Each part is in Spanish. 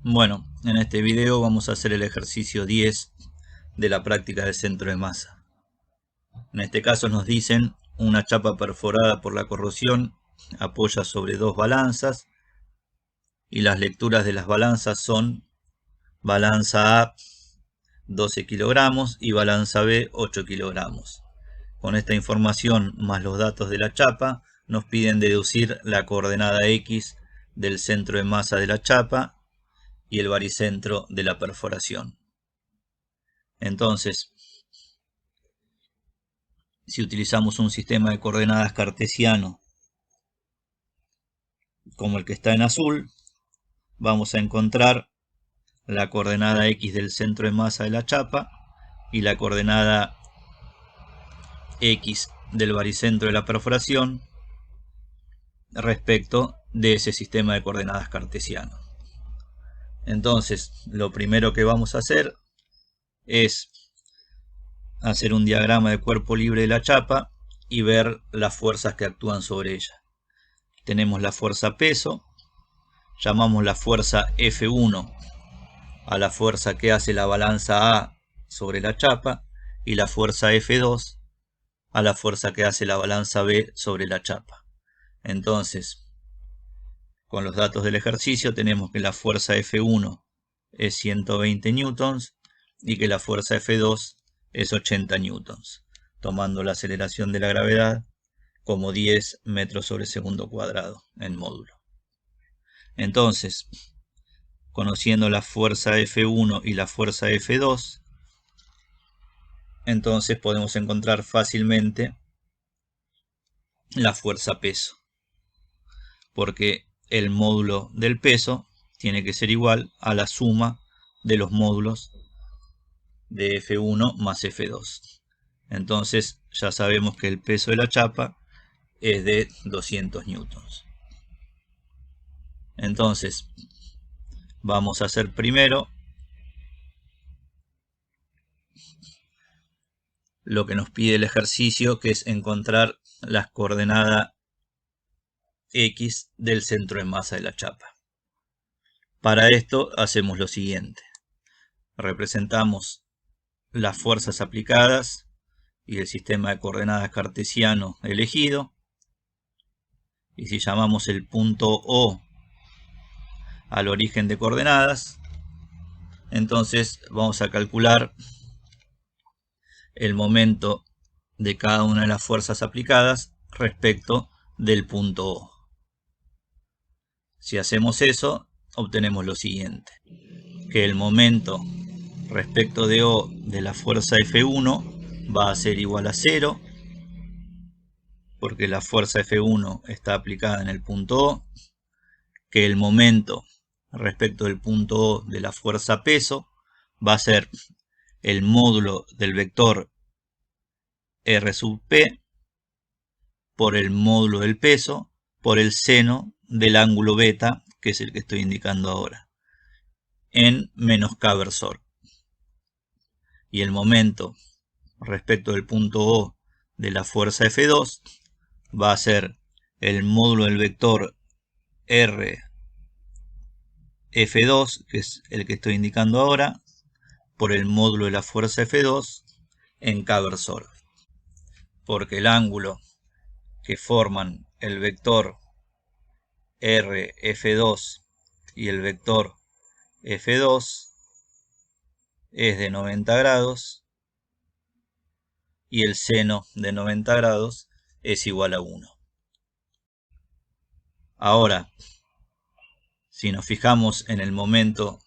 Bueno, en este video vamos a hacer el ejercicio 10 de la práctica del centro de masa. En este caso nos dicen una chapa perforada por la corrosión apoya sobre dos balanzas y las lecturas de las balanzas son balanza A 12 kilogramos y balanza B 8 kilogramos. Con esta información más los datos de la chapa nos piden deducir la coordenada X del centro de masa de la chapa y el baricentro de la perforación. Entonces, si utilizamos un sistema de coordenadas cartesiano como el que está en azul, vamos a encontrar la coordenada X del centro de masa de la chapa y la coordenada X del baricentro de la perforación respecto de ese sistema de coordenadas cartesiano. Entonces, lo primero que vamos a hacer es hacer un diagrama de cuerpo libre de la chapa y ver las fuerzas que actúan sobre ella. Tenemos la fuerza peso, llamamos la fuerza F1 a la fuerza que hace la balanza A sobre la chapa y la fuerza F2 a la fuerza que hace la balanza B sobre la chapa. Entonces, con los datos del ejercicio tenemos que la fuerza F1 es 120 newtons y que la fuerza F2 es 80 newtons, tomando la aceleración de la gravedad como 10 metros sobre segundo cuadrado en módulo. Entonces, conociendo la fuerza F1 y la fuerza F2, entonces podemos encontrar fácilmente la fuerza peso, porque el módulo del peso tiene que ser igual a la suma de los módulos de F1 más F2. Entonces ya sabemos que el peso de la chapa es de 200 newtons. Entonces vamos a hacer primero lo que nos pide el ejercicio, que es encontrar las coordenadas X del centro de masa de la chapa. Para esto hacemos lo siguiente. Representamos las fuerzas aplicadas y el sistema de coordenadas cartesiano elegido. Y si llamamos el punto O al origen de coordenadas, entonces vamos a calcular el momento de cada una de las fuerzas aplicadas respecto del punto O. Si hacemos eso, obtenemos lo siguiente, que el momento respecto de O de la fuerza F1 va a ser igual a 0, porque la fuerza F1 está aplicada en el punto O, que el momento respecto del punto O de la fuerza peso va a ser el módulo del vector R sub P por el módulo del peso por el seno del ángulo beta, que es el que estoy indicando ahora, en menos K versor. Y el momento respecto del punto O de la fuerza F2 va a ser el módulo del vector R F2, que es el que estoy indicando ahora, por el módulo de la fuerza F2 en K versor. Porque el ángulo que forman el vector R F2 y el vector F2 es de 90 grados y el seno de 90 grados es igual a 1. Ahora, si nos fijamos en el momento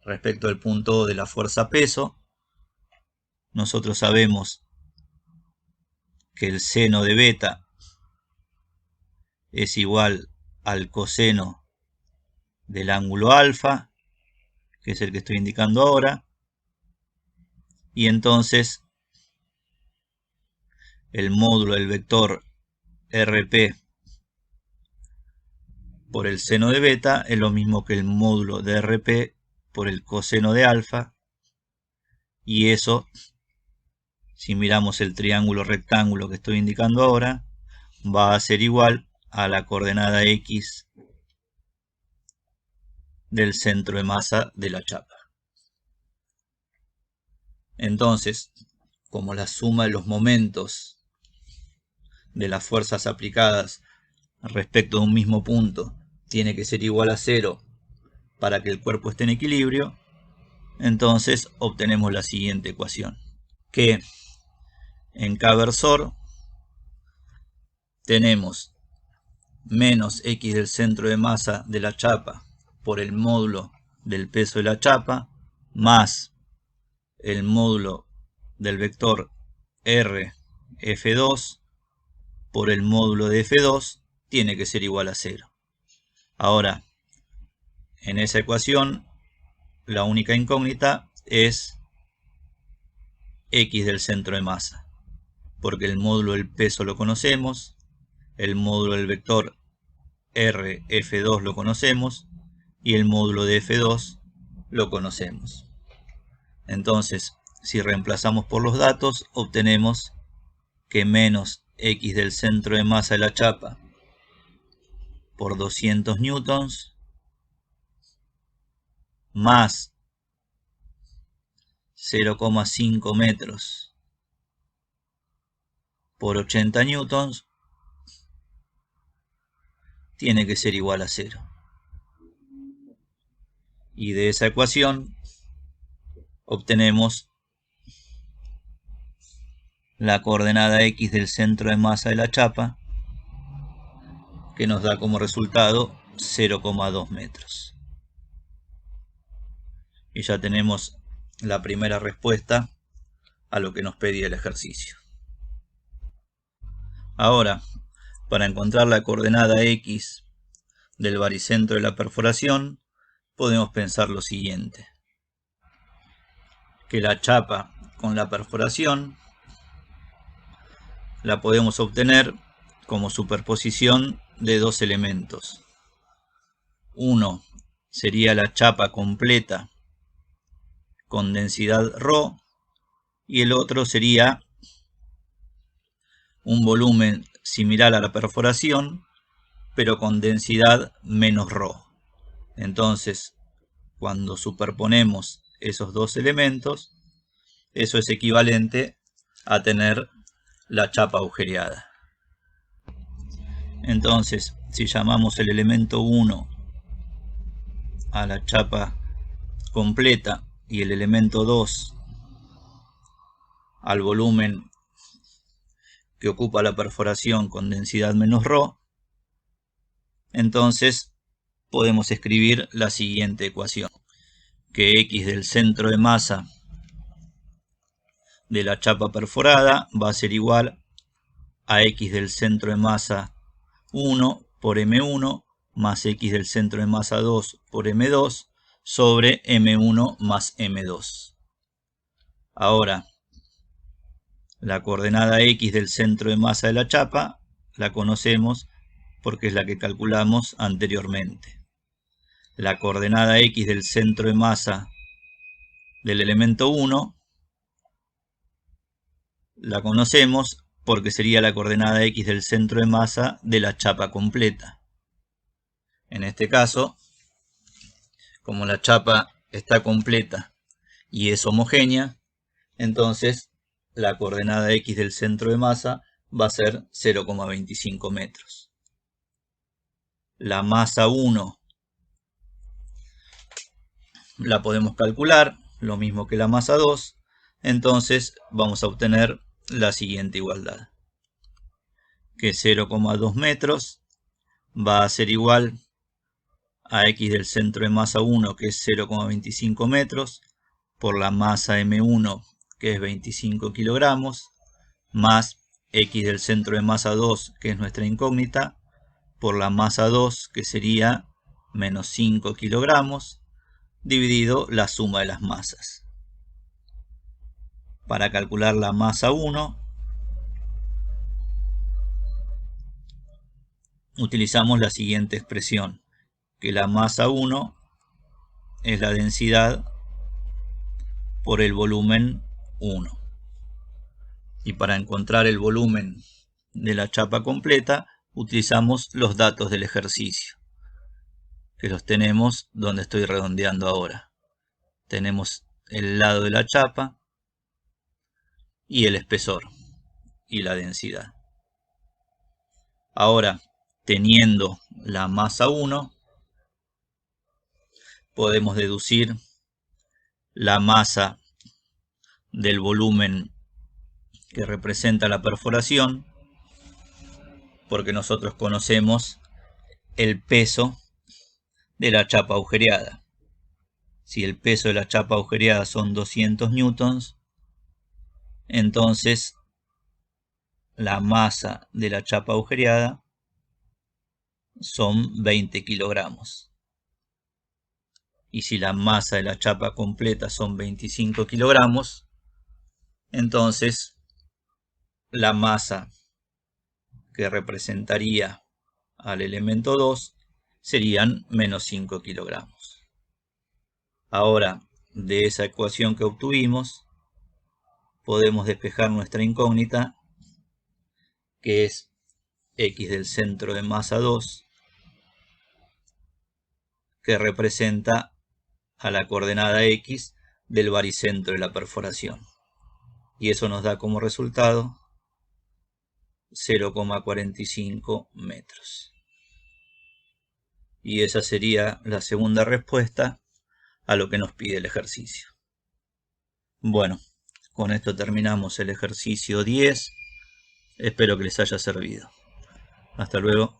respecto al punto O de la fuerza peso, nosotros sabemos que el seno de beta es igual al coseno del ángulo alfa, que es el que estoy indicando ahora, y entonces el módulo del vector RP por el seno de beta es lo mismo que el módulo de RP por el coseno de alfa, y eso, si miramos el triángulo rectángulo que estoy indicando ahora, va a ser igual a la coordenada X del centro de masa de la chapa. Entonces, como la suma de los momentos de las fuerzas aplicadas respecto de un mismo punto tiene que ser igual a 0 para que el cuerpo esté en equilibrio, entonces obtenemos la siguiente ecuación, que en K versor tenemos menos x del centro de masa de la chapa por el módulo del peso de la chapa más el módulo del vector R F2 por el módulo de F2 tiene que ser igual a 0. Ahora, en esa ecuación, la única incógnita es x del centro de masa, porque el módulo del peso lo conocemos, el módulo del vector R F2 lo conocemos y el módulo de F2 lo conocemos. Entonces, si reemplazamos por los datos, obtenemos que menos x del centro de masa de la chapa por 200 newtons más 0,5 metros por 80 newtons tiene que ser igual a 0. Y de esa ecuación obtenemos la coordenada x del centro de masa de la chapa, que nos da como resultado 0,2 metros. Y ya tenemos la primera respuesta a lo que nos pedía el ejercicio. Ahora, para encontrar la coordenada x del baricentro de la perforación, podemos pensar lo siguiente: que la chapa con la perforación la podemos obtener como superposición de dos elementos. Uno sería la chapa completa con densidad ρ y el otro sería un volumen similar a la perforación pero con densidad menos ρ. Entonces, cuando superponemos esos dos elementos, eso es equivalente a tener la chapa agujereada. Entonces, si llamamos el elemento 1 a la chapa completa y el elemento 2 al volumen que ocupa la perforación con densidad menos ρ, entonces podemos escribir la siguiente ecuación, que x del centro de masa de la chapa perforada va a ser igual a x del centro de masa 1 por m1 más x del centro de masa 2 por m2 sobre m1 más m2. Ahora, la coordenada x del centro de masa de la chapa la conocemos porque es la que calculamos anteriormente. La coordenada x del centro de masa del elemento 1 la conocemos porque sería la coordenada x del centro de masa de la chapa completa. En este caso, como la chapa está completa y es homogénea, entonces la coordenada x del centro de masa va a ser 0,25 metros. La masa 1 la podemos calcular, lo mismo que la masa 2, entonces vamos a obtener la siguiente igualdad, que 0,2 metros va a ser igual a x del centro de masa 1, que es 0,25 metros, por la masa m1, que es 25 kilogramos, más x del centro de masa 2, que es nuestra incógnita, por la masa 2, que sería menos 5 kilogramos, dividido la suma de las masas. Para calcular la masa 1, utilizamos la siguiente expresión, que la masa 1 es la densidad por el volumen 1. Y para encontrar el volumen de la chapa completa, utilizamos los datos del ejercicio, que los tenemos donde estoy redondeando ahora. Tenemos el lado de la chapa y el espesor y la densidad. Ahora, teniendo la masa 1, podemos deducir la masa del volumen que representa la perforación, porque nosotros conocemos el peso de la chapa agujereada. Si el peso de la chapa agujereada son 200 newtons, entonces la masa de la chapa agujereada son 20 kilogramos. Y si la masa de la chapa completa son 25 kilogramos, entonces la masa que representaría al elemento 2 serían menos 5 kilogramos. Ahora, de esa ecuación que obtuvimos, podemos despejar nuestra incógnita, que es x del centro de masa 2, que representa a la coordenada x del baricentro de la perforación. Y eso nos da como resultado 0,45 metros. Y esa sería la segunda respuesta a lo que nos pide el ejercicio. Bueno, con esto terminamos el ejercicio 10. Espero que les haya servido. Hasta luego.